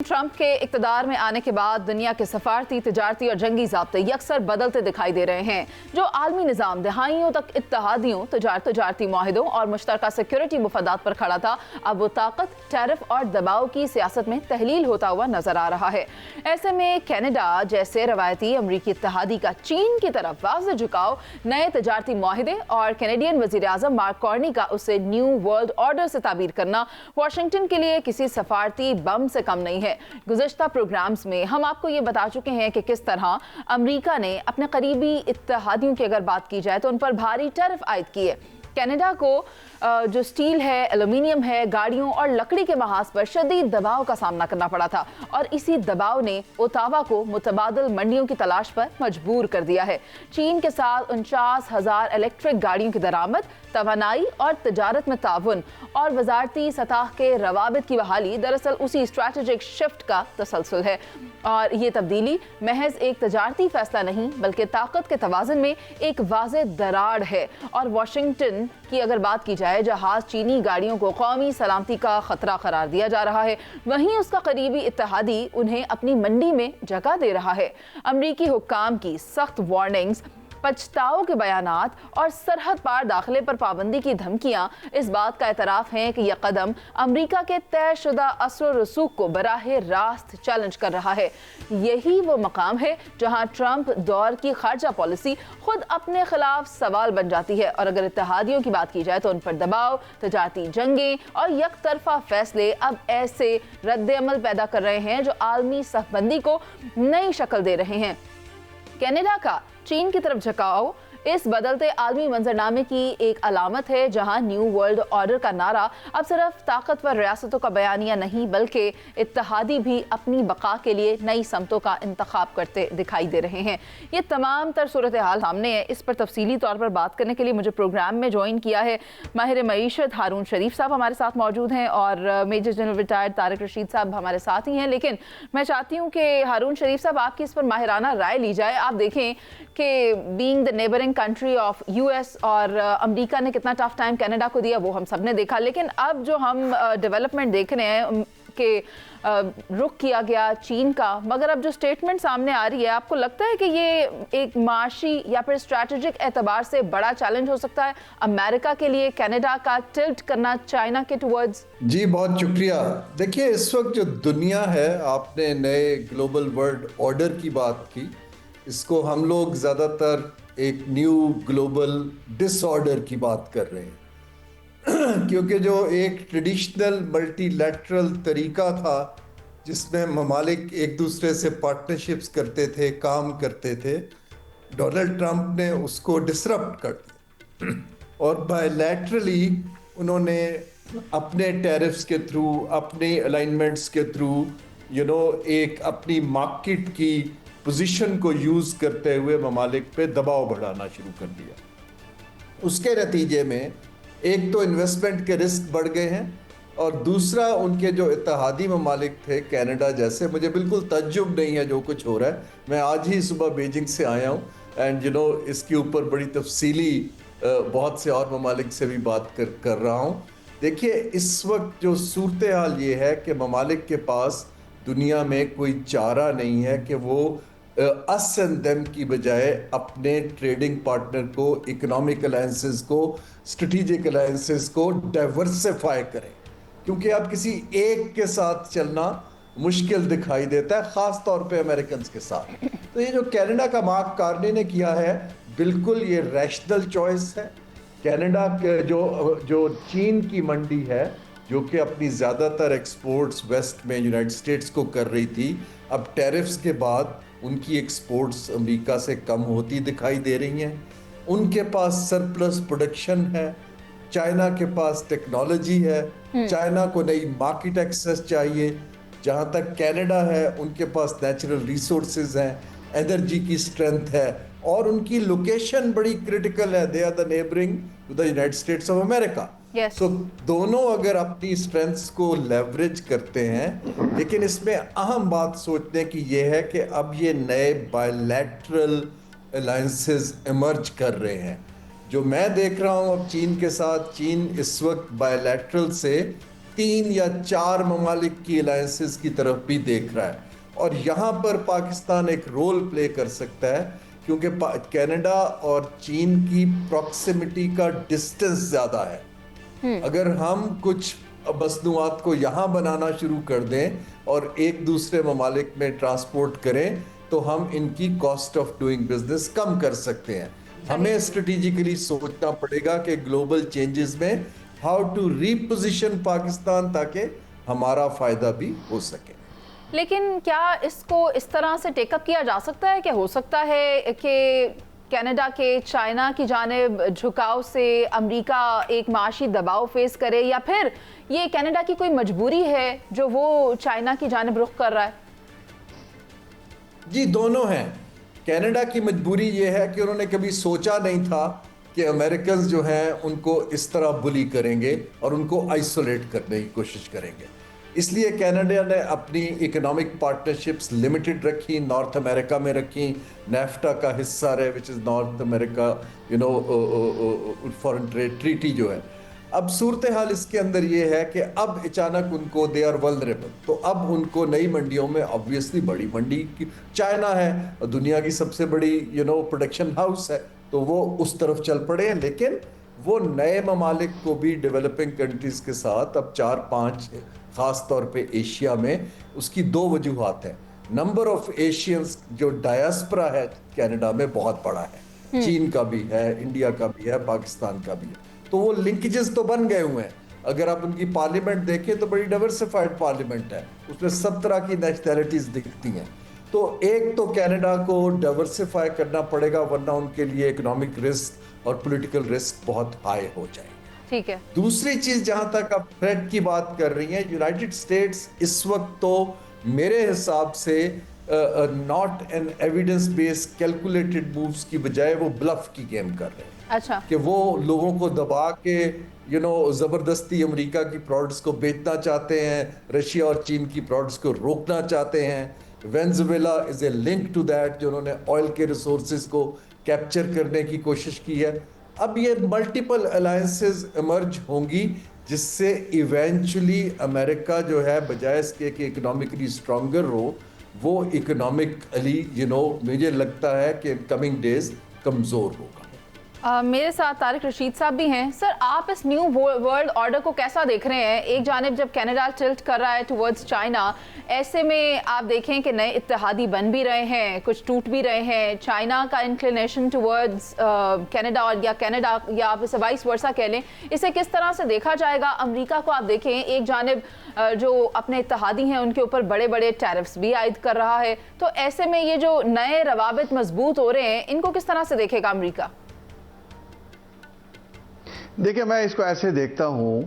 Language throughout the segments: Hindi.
ट्रंप के इक़्तिदार में आने के बाद दुनिया के सफारती, तिजारती और जंगी ज़ाब्ते यकसर बदलते दिखाई दे रहे हैं। जो आलमी निज़ाम दहाइयों तक इत्तेहादियों, तिजारती माहिदों और मुश्तरका सिक्योरिटी मुफादात पर खड़ा था, अब वो ताकत, टैरिफ और दबाव की सियासत में तहलील होता हुआ नजर आ रहा है। ऐसे में कनाडा जैसे रवायती अमरीकी इत्तेहादी का चीन की तरफ वाज़ेह झुकाव, नए तिजारती माहिदे और कैनेडियन वज़ीर आज़म मार्क कार्नी का उसे न्यू वर्ल्ड ऑर्डर से ताबीर करना वाशिंगटन के लिए किसी सफारती बम से कम नहीं है। गुज़श्ता प्रोग्राम्स में हम आपको ये बता चुके हैं कि किस तरह अमेरिका ने अपने करीबी इत्तेहादियों की अगर बात की जाए तो उन पर भारी टैरिफ आयद किए। कनाडा को जो स्टील है, एल्यूमिनियम है, गाड़ियों और लकड़ी के महाज पर शदीद दबाव का सामना करना पड़ा था और इसी दबाव ने ओटावा को मुतबादिल मंडियों की तलाश पर मजबूर कर दिया है। चीन के साथ 49,000 इलेक्ट्रिक गाड़ियों की दरामद, तवानाई और तजारत में ताउन और वजारती सतह के रवाबित की बहाली दरअसल उसी स्ट्रैटेजिक शिफ्ट का तसलसल है। और ये तब्दीली महज एक तजारती फैसला नहीं बल्कि ताकत के तवाज़ुन में एक वाज़ेह दरार है। और वाशिंगटन की अगर बात की जाए, जहाज चीनी गाड़ियों को कौमी सलामती का खतरा करार दिया जा रहा है, वहीं उसका करीबी इत्तेहादी उन्हें अपनी मंडी में जगह दे रहा है। अमरीकी हुक्काम की सख्त वार्निंग्स, पछताओं के बयानात और सरहद पार दाखिले पर पाबंदी की धमकियां इस बात का एतराफ़ हैं कि यह कदम अमरीका के तयशुदा असर रसूख को बराह रास्त चैलेंज कर रहा है। यही वो मकाम है जहां ट्रंप दौर की खारजा पॉलिसी खुद अपने खिलाफ सवाल बन जाती है। और अगर इत्तेहादियों की बात की जाए तो उन पर दबाव, तजारती जंगें और यकतरफा फैसले अब ऐसे रद्द-ए-अमल पैदा कर रहे हैं जो आलमी सफबंदी को नई शक्ल दे रहे हैं। कनाडा का चीन की तरफ झुकाव इस बदलते आलमी मंजरनामे की एक अलामत है, जहां न्यू वर्ल्ड ऑर्डर का नारा अब सिर्फ ताकतवर रियासतों का बयानिया नहीं बल्कि इत्तेहादी भी अपनी बका के लिए नई समतों का इंतखाब करते दिखाई दे रहे हैं। ये तमाम तर सूरत हाल सामने है। इस पर तफसीली तौर पर बात करने के लिए मुझे प्रोग्राम में ज्वाइन किया है माहिर मईशत हारून शरीफ साहब हमारे साथ मौजूद हैं और major general retired Tariq Rashid sahab हमारे साथ ही हैं। लेकिन मैं चाहती हूँ कि हारून शरीफ साहब आपकी इस पर माहिराना राय ली जाए। आप देखें कि being the neighbouring country of US और अमेरिका ने कितना टफ टाइम कनाडा को दिया वो हम सब ने देखा, लेकिन अब जो हम डेवलपमेंट देख रहे हैं कि रुख किया गया चीन का, मगर अब जो स्टेटमेंट सामने आ रही है, आपको लगता है कि ये एक माशी या फिर स्ट्रैटेजिक एतबार से बड़ा चैलेंज हो सकता है अमेरिका के लिए, कनाडा का टिल्ट करना चाइना के टुवर्ड्स? जी बहुत शुक्रिया। देखिए, इस वक्त जो दुनिया है, आपने नए ग्लोबल वर्ल्ड ऑर्डर की बात की, इसको हम लोग ज़्यादातर एक न्यू ग्लोबल डिसऑर्डर की बात कर रहे हैं क्योंकि जो एक ट्रेडिशनल मल्टीलैटरल तरीका था जिसमें ममालिक एक दूसरे से पार्टनरशिप्स करते थे, काम करते थे, डोनाल्ड ट्रंप ने उसको डिसरप्ट कर दिया और बायलैटरली उन्होंने अपने टैरिफ्स के थ्रू, अपने अलाइनमेंट्स के थ्रू एक अपनी मार्केट की पोजीशन को यूज़ करते हुए ममालिक पे दबाव बढ़ाना शुरू कर दिया। उसके नतीजे में एक तो इन्वेस्टमेंट के रिस्क बढ़ गए हैं और दूसरा उनके जो इत्तेहादी ममालिक थे, कनाडा जैसे, मुझे बिल्कुल तज्जुब नहीं है जो कुछ हो रहा है। मैं आज ही सुबह बीजिंग से आया हूँ एंड इसके ऊपर बड़ी तफसीली बहुत से और ममालिक से भी बात कर रहा हूँ। देखिए, इस वक्त जो सूरत हाल ये है कि ममालिक के पास दुनिया में कोई चारा नहीं है कि वो अस एंड देम की बजाय अपने ट्रेडिंग पार्टनर को, इकोनॉमिक अलायंसेस को, स्ट्रेटेजिक अलायंसेस को डाइवर्सिफाई करें, क्योंकि अब किसी एक के साथ चलना मुश्किल दिखाई देता है, ख़ास तौर पे अमेरिकन के साथ। तो ये जो कनाडा का मार्क कार्नी ने किया है, बिल्कुल ये रैशनल चॉइस है। कनाडा के जो चीन की मंडी है, जो कि अपनी ज़्यादातर एक्सपोर्ट्स वेस्ट में यूनाइटेड स्टेट्स को कर रही थी, अब टैरिफ्स के बाद उनकी एक्सपोर्ट्स अमेरिका से कम होती दिखाई दे रही हैं। उनके पास सरप्लस प्रोडक्शन है, चाइना के पास टेक्नोलॉजी है, चाइना को नई मार्केट एक्सेस चाहिए। जहाँ तक कनाडा है, उनके पास नेचुरल रिसोर्सेज हैं, एनर्जी की स्ट्रेंथ है और उनकी लोकेशन बड़ी क्रिटिकल है। They are the neighboring to the United States of America. Yes. तो दोनों अगर अपनी स्ट्रेंथ्स को लेवरेज करते हैं, लेकिन इसमें अहम बात सोचने की यह है कि अब ये नए बायलैटरल अलायंसेस इमर्ज कर रहे हैं। जो मैं देख रहा हूँ अब चीन के साथ, चीन इस वक्त बायलैटरल से 3 या 4 ममालिक की अलायंसेस की तरफ भी देख रहा है, और यहाँ पर पाकिस्तान एक रोल प्ले कर सकता है, क्योंकि कनाडा और चीन की प्रॉक्सिमिटी का डिस्टेंस ज़्यादा है। अगर हम कुछ मसनूआत को यहाँ बनाना शुरू कर दें और एक दूसरे ममालिक में ट्रांसपोर्ट करें, तो हम इनकी कॉस्ट ऑफ डूइंग बिजनेस कम कर सकते हैं। हमें स्ट्रेटेजिकली सोचना पड़ेगा कि ग्लोबल चेंजेस में हाउ टू रीपोजिशन पाकिस्तान, ताकि हमारा फायदा भी हो सके। लेकिन क्या इसको इस तरह से टेकअप किया जा सकता है कि हो सकता है कि कनाडा के चाइना की जानिब झुकाव से अमेरिका एक माशी दबाव फेस करे, या फिर ये कनाडा की कोई मजबूरी है जो वो चाइना की जानिब रुख कर रहा है? जी, दोनों हैं। कनाडा की मजबूरी ये है कि उन्होंने कभी सोचा नहीं था कि अमेरिकन जो हैं उनको इस तरह बुली करेंगे और उनको आइसोलेट करने की कोशिश करेंगे। इसलिए कनाडा ने अपनी इकोनॉमिक पार्टनरशिप्स लिमिटेड रखी, नॉर्थ अमेरिका में रखी, नेफ्टा का हिस्सा रहे, which is north America foreign trade treaty जो है। अब सूरत हाल इसके अंदर ये है कि अब अचानक उनको दे आर वल्नरेबल, तो अब उनको नई मंडियों में, ऑब्वियसली बड़ी मंडी की चाइना है, दुनिया की सबसे बड़ी प्रोडक्शन हाउस है, तो वो उस तरफ चल पड़े हैं। लेकिन वो नए ममालिक को भी, डेवलपिंग कंट्रीज के साथ अब 4-5, ख़ास तौर पे एशिया में, उसकी 2 वजूहात हैं। नंबर ऑफ एशियंस जो डायस्पोरा है कनाडा में बहुत बड़ा है, चीन का भी है, इंडिया का भी है, पाकिस्तान का भी है, तो वो लिंकेजेस तो बन गए हुए हैं। अगर आप उनकी पार्लियामेंट देखें तो बड़ी डाइवर्सिफाइड पार्लियामेंट है, उसमें सब तरह की नेशनैलिटीज दिखती हैं। तो एक तो कनाडा को डाइवर्सिफाई करना पड़ेगा, वरना उनके लिए इकोनॉमिक रिस्क और पॉलिटिकल रिस्क बहुत हाई हो जाएगा। ठीक है। दूसरी चीज, जहां तक आप थ्रेट की बात कर रही हैं, यूनाइटेड स्टेट्स इस वक्त तो मेरे हिसाब से not an evidence based calculated moves की बजाय वो ब्लफ की गेम कर रहे हैं। अच्छा। कि वो लोगों को दबा के ज़बरदस्ती अमेरिका की प्रोडक्ट्स को बेचना चाहते हैं, रशिया और चीन की प्रोडक्ट्स को रोकना चाहते हैं। Venezuela is a link to that, जो उन्होंने ऑयल के रिसोर्सेज को कैप्चर करने की कोशिश की है। अब ये मल्टीपल अलायंसेस इमर्ज होंगी, जिससे इवेंचुअली अमेरिका जो है, बजाय इसके कि इकोनॉमिकली स्ट्रॉन्गर हो, वो इकोनॉमिकली मुझे लगता है कि कमिंग डेज कमज़ोर होगा। मेरे साथ तारिक रशीद साहब भी हैं। सर, आप इस न्यू वर्ल्ड ऑर्डर को कैसा देख रहे हैं? एक जानिब जब कनाडा टिल्ट कर रहा है टुवर्ड्स चाइना, ऐसे में आप देखें कि नए इत्तेहादी बन भी रहे हैं, कुछ टूट भी रहे हैं। चाइना का इंक्लिनेशन टुवर्ड्स कनाडा, और या कनाडा, या आप इसे वाइस वर्सा कह लें, इसे किस तरह से देखा जाएगा? अमेरिका को आप देखें, एक जानिब जो अपने इत्तेहादी हैं उनके ऊपर बड़े बड़े टैरिफ्स भी आयद कर रहा है, तो ऐसे में ये जो नए रवाबित मजबूत हो रहे हैं, इनको किस तरह से देखेगा अमेरिका? देखिए, मैं इसको ऐसे देखता हूँ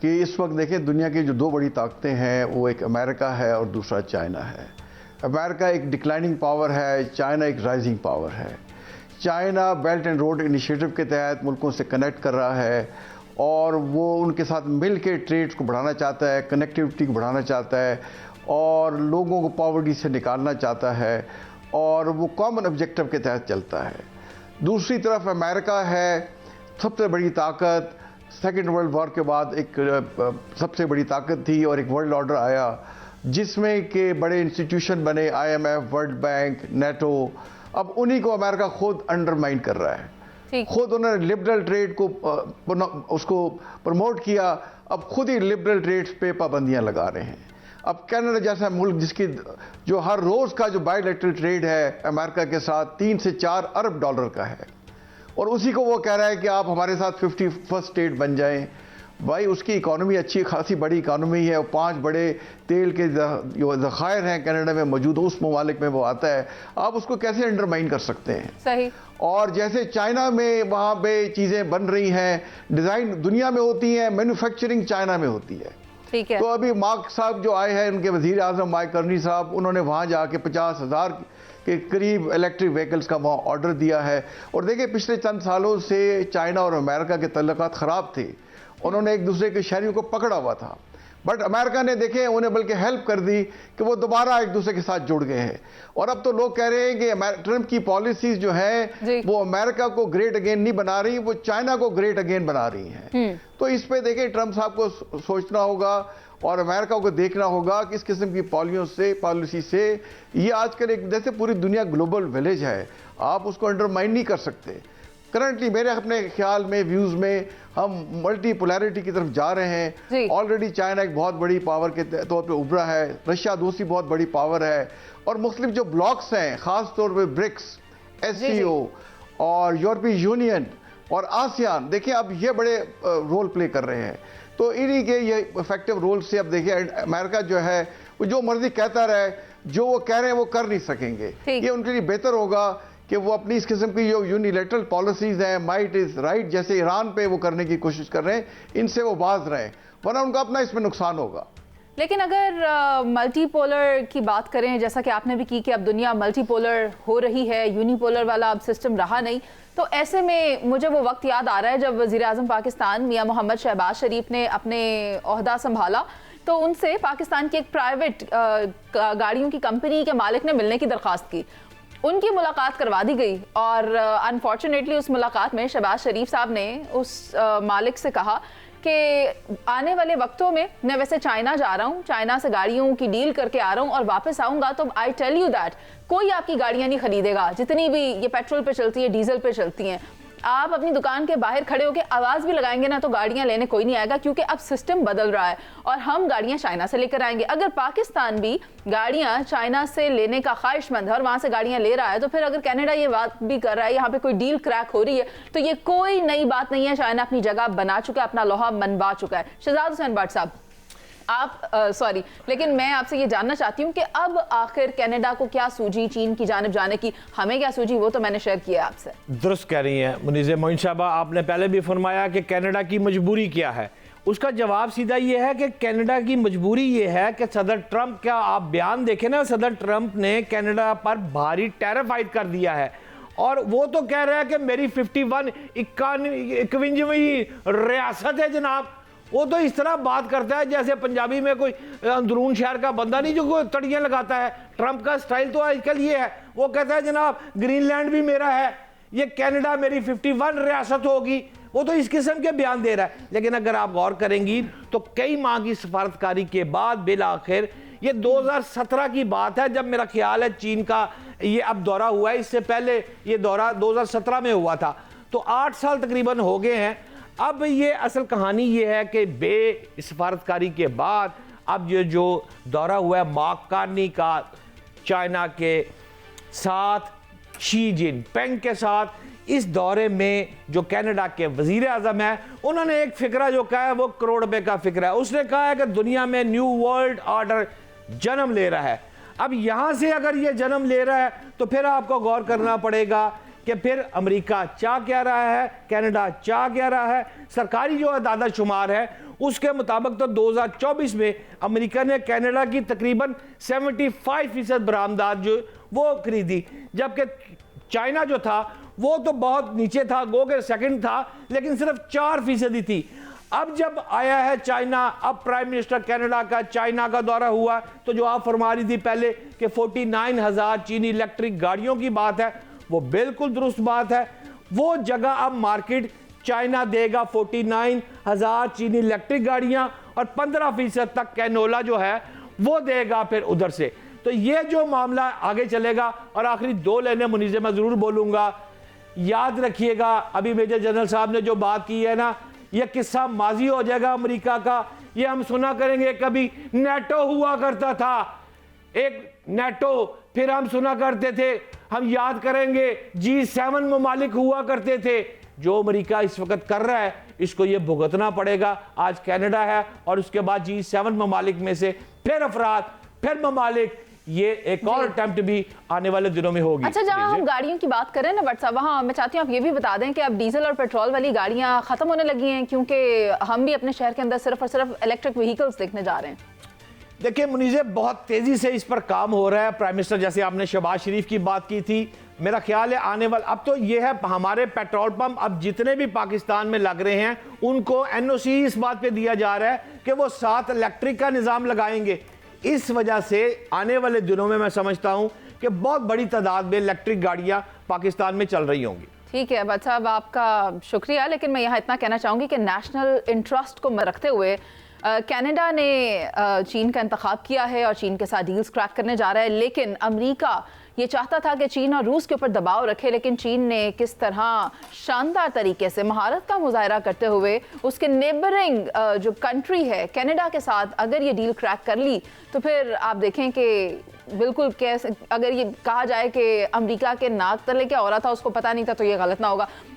कि इस वक्त देखिए, दुनिया की जो 2 बड़ी ताकतें हैं, वो एक अमेरिका है और दूसरा चाइना है। अमेरिका एक डिक्लाइनिंग पावर है, चाइना एक राइजिंग पावर है। China belt and road initiative के तहत मुल्कों से कनेक्ट कर रहा है, और वो उनके साथ मिल के ट्रेड्स को बढ़ाना चाहता है, कनेक्टिविटी को बढ़ाना चाहता है, और लोगों को पॉवर्टी से निकालना चाहता है, और वो कॉमन ऑब्जेक्टिव के तहत चलता है। दूसरी तरफ अमेरिका है, सबसे बड़ी ताकत, सेकेंड वर्ल्ड वॉर के बाद एक सबसे बड़ी ताकत थी, और एक वर्ल्ड ऑर्डर आया जिसमें के बड़े इंस्टीट्यूशन बने, IMF, वर्ल्ड बैंक, नेटो। अब उन्हीं को अमेरिका खुद अंडरमाइन कर रहा है। खुद उन्होंने लिबरल ट्रेड को उसको प्रमोट किया, अब खुद ही लिबरल ट्रेड्स पे पाबंदियां लगा रहे हैं। अब कनाडा जैसा मुल्क, जिसकी जो हर रोज़ का जो बायलैटरल ट्रेड है अमेरिका के साथ 3 से 4 अरब डॉलर का है, और उसी को वो कह रहा है कि आप हमारे साथ 51st स्टेट बन जाएं। भाई, उसकी इकॉनमी अच्छी खासी बड़ी इकॉनमी है, और 5 बड़े तेल के जो ज़खायर हैं कनाडा में मौजूद, उस ममालिक में वो आता है। आप उसको कैसे अंडरमाइन कर सकते हैं? सही। और जैसे चाइना में वहाँ पे चीज़ें बन रही हैं, डिज़ाइन दुनिया में होती हैं, मैन्युफैक्चरिंग चाइना में होती है। ठीक है। तो अभी मार्क साहब जो आए हैं, उनके वज़ीर आज़म माइक कर्नी साहब, उन्होंने वहाँ जाके 50,000 के करीब इलेक्ट्रिक व्हीकल्स का वहाँ ऑर्डर दिया है। और देखिए, पिछले चंद सालों से चाइना और अमेरिका के तल्लुकात ख़राब थे, उन्होंने एक दूसरे के शहरियों को पकड़ा हुआ था। बट अमेरिका ने देखे उन्हें बल्कि हेल्प कर दी कि वो दोबारा एक दूसरे के साथ जुड़ गए हैं। और अब तो लोग कह रहे हैं कि ट्रंप की पॉलिसीज जो है वो अमेरिका को ग्रेट अगेन नहीं बना रही, वो चाइना को ग्रेट अगेन बना रही हैं। तो इस पे देखें ट्रंप साहब को सोचना होगा और अमेरिका को देखना होगा कि इस किस्म की पॉलिसी से ये आजकल एक जैसे पूरी दुनिया ग्लोबल विलेज है, आप उसको अंडरमाइन नहीं कर सकते। करंटली मेरे अपने ख्याल में व्यूज में हम मल्टीपोलैरिटी की तरफ जा रहे हैं। ऑलरेडी चाइना एक बहुत बड़ी पावर के तौर पे उभरा है, रशिया दूसरी बहुत बड़ी पावर है, और मुख्तलिफ जो ब्लॉक्स हैं खास तौर पे ब्रिक्स, SCO और यूरोपीय यूनियन और आसियान, देखिए अब ये बड़े रोल प्ले कर रहे हैं। तो इन्हीं के ये इफेक्टिव रोल से अब देखिए अमेरिका जो है वो जो मर्जी कहता रहे, जो वो कह रहे हैं वो कर नहीं सकेंगे। ये उनके लिए बेहतर होगा कि वो अपनी इस किस्म की जो यूनिलैटरल पॉलिसीज हैं, माइट इज राइट जैसे ईरान पे वो करने की कोशिश कर रहे हैं, इनसे वो बाज रहे, वरना उनका अपना इसमें नुकसान होगा। लेकिन अगर मल्टीपोलर की बात करें, जैसा कि आपने भी की कि अब दुनिया मल्टीपोलर हो रही है, यूनिपोलर वाला अब सिस्टम रहा नहीं, तो ऐसे में मुझे वो वक्त याद आ रहा है जब वज़ीर-ए-आज़म पाकिस्तान मियां मोहम्मद शहबाज शरीफ ने अपने ओहदा संभाला तो उनसे पाकिस्तान की एक प्राइवेट गाड़ियों की कंपनी के मालिक ने मिलने की दरख्वास्त की। उनकी मुलाकात करवा दी गई और अनफॉर्चुनेटली उस मुलाकात में शहबाज शरीफ साहब ने उस मालिक से कहा कि आने वाले वक्तों में मैं वैसे चाइना जा रहा हूँ, चाइना से गाड़ियों की डील करके आ रहा हूँ और वापस आऊँगा तो आई टेल यू दैट कोई आपकी गाड़ियाँ नहीं खरीदेगा, जितनी भी ये पेट्रोल पे चलती है, डीजल पे चलती हैं। आप अपनी दुकान के बाहर खड़े होकर आवाज़ भी लगाएंगे ना तो गाड़ियां लेने कोई नहीं आएगा, क्योंकि अब सिस्टम बदल रहा है और हम गाड़ियां चाइना से लेकर आएंगे। अगर पाकिस्तान भी गाड़ियां चाइना से लेने का ख्वाहिशमंद है और वहां से गाड़ियां ले रहा है, तो फिर अगर कनाडा ये बात भी कर रहा है, यहाँ पे कोई डील क्रैक हो रही है, तो ये कोई नई बात नहीं है। चाइना अपनी जगह बना चुका है, अपना लोहा मनवा चुका है। शहजाद हुसैन भट्ट साहब, आप सॉरी, लेकिन मैं आपसे ये जानना चाहती हूँ कि अब आखिर कनाडा को क्या सूझी चीन की जानिब जाने की, हमें क्या सूझी, वो तो मैंने शेयर किया आपसे। दुरुस्त कह रही हैं मुनीज़ मोइन साहबा, आपने पहले भी फरमाया कि कनाडा की मजबूरी क्या है। उसका जवाब सीधा ये है कि कनाडा की मजबूरी ये है कि सदर ट्रंप का आप बयान देखें ना, सदर ट्रंप ने कनाडा पर भारी टैरिफ आयद कर दिया है और वो तो कह रहा है कि मेरी 51वीं रियासत है जनाब। वो तो इस तरह बात करता है जैसे पंजाबी में कोई अंदरून शहर का बंदा नहीं जो कोई तड़ियाँ लगाता है। ट्रंप का स्टाइल तो आजकल ये है, वो कहता है जनाब ग्रीनलैंड भी मेरा है, ये कनाडा मेरी 51 रियासत होगी। वो तो इस किस्म के बयान दे रहा है। लेकिन अगर आप गौर करेंगी तो कई माह की सफारतकारी के बाद बिल आखिर ये 2017 की बात है जब मेरा ख्याल है चीन का ये अब दौरा हुआ है। इससे पहले ये दौरा 2017 में हुआ था, तो 8 साल तकरीबन हो गए हैं। अब ये असल कहानी ये है कि बे सफारतकारी के बाद अब ये जो दौरा हुआ है मार्क कार्नी का चाइना के साथ, शी जिनपिंग के साथ, इस दौरे में जो कनाडा के वजीर आज़म है उन्होंने एक फिक्रा जो कहा है वो करोड़ रुपए का फिक्रा है। उसने कहा है कि दुनिया में न्यू वर्ल्ड ऑर्डर जन्म ले रहा है। अब यहां से अगर ये जन्म ले रहा है तो फिर आपको गौर करना पड़ेगा कि फिर अमेरिका चाह क्या रहा है, कनाडा चाह क्या रहा है। सरकारी जो आदादा शुमार है उसके मुताबिक तो 2024 में अमेरिका ने कनाडा की तकरीबन 75% बरामदात जो वो खरीदी, जबकि चाइना जो था वो तो बहुत नीचे था, गो के सेकंड था, लेकिन सिर्फ 4% थी। अब जब आया है चाइना, अब प्राइम मिनिस्टर कनाडा का चाइना का दौरा हुआ, तो जो आप फरमा रही थी पहले कि 49,000 चीनी इलेक्ट्रिक गाड़ियों की बात है, वो बिल्कुल दुरुस्त बात है। वो जगह अब मार्केट चाइना देगा 49,000 चीनी इलेक्ट्रिक गाड़ियां और 15% तक कैनोला जो है वो देगा फिर उधर से। तो ये जो मामला आगे चलेगा। और आखिरी 2 लाइनें मुनीज़ मैं जरूर बोलूंगा, याद रखिएगा अभी मेजर जनरल साहब ने जो बात की है ना, यह किस्सा माजी हो जाएगा अमेरिका का। ये हम सुना करेंगे कभी नेटो हुआ करता था, एक नेटो, फिर हम सुना करते थे, हम याद करेंगे G7 ममालिक हुआ करते थे। जो अमेरिका इस वक्त कर रहा है इसको ये भुगतना पड़ेगा। आज कनाडा है और उसके बाद G7 ममालिक में से फिर अफराद, फिर ममालिक, ये एक और अटेम्प्ट भी आने वाले दिनों में होगी। अच्छा, जहां हम गाड़ियों की बात करें ना व्हाट्सएप, वहां मैं चाहती हूँ आप ये भी बता दें कि अब डीजल और पेट्रोल वाली गाड़ियां खत्म होने लगी हैं, क्योंकि हम भी अपने शहर के अंदर सिर्फ और सिर्फ इलेक्ट्रिक व्हीकल्स देखने जा रहे हैं। देखिए मुनीज़, बहुत तेज़ी से इस पर काम हो रहा है। प्राइम मिनिस्टर, जैसे आपने शहबाज शरीफ की बात की थी, मेरा ख्याल है आने वाला, अब तो ये है हमारे पेट्रोल पंप अब जितने भी पाकिस्तान में लग रहे हैं उनको एनओसी इस बात पे दिया जा रहा है कि वो साथ इलेक्ट्रिक का निज़ाम लगाएंगे। इस वजह से आने वाले दिनों में मैं समझता हूँ कि बहुत बड़ी तादाद में इलेक्ट्रिक गाड़ियाँ पाकिस्तान में चल रही होंगी। ठीक है भट्ट साहब, आपका शुक्रिया, लेकिन मैं यहाँ इतना कहना चाहूँगी कि नेशनल इंटरेस्ट को रखते हुए कनाडा ने चीन का इंतखाब किया है और चीन के साथ डील्स क्रैक करने जा रहा है, लेकिन अमेरिका ये चाहता था कि चीन और रूस के ऊपर दबाव रखे, लेकिन चीन ने किस तरह शानदार तरीके से महारत का मुजाहरा करते हुए उसके नेबरिंग जो कंट्री है कनाडा के साथ अगर ये डील क्रैक कर ली तो फिर आप देखें कि बिल्कुल कैसे, अगर ये कहा जाए कि अमेरिका के नाक तले क्या हो रहा था उसको पता नहीं था तो ये गलत ना होगा।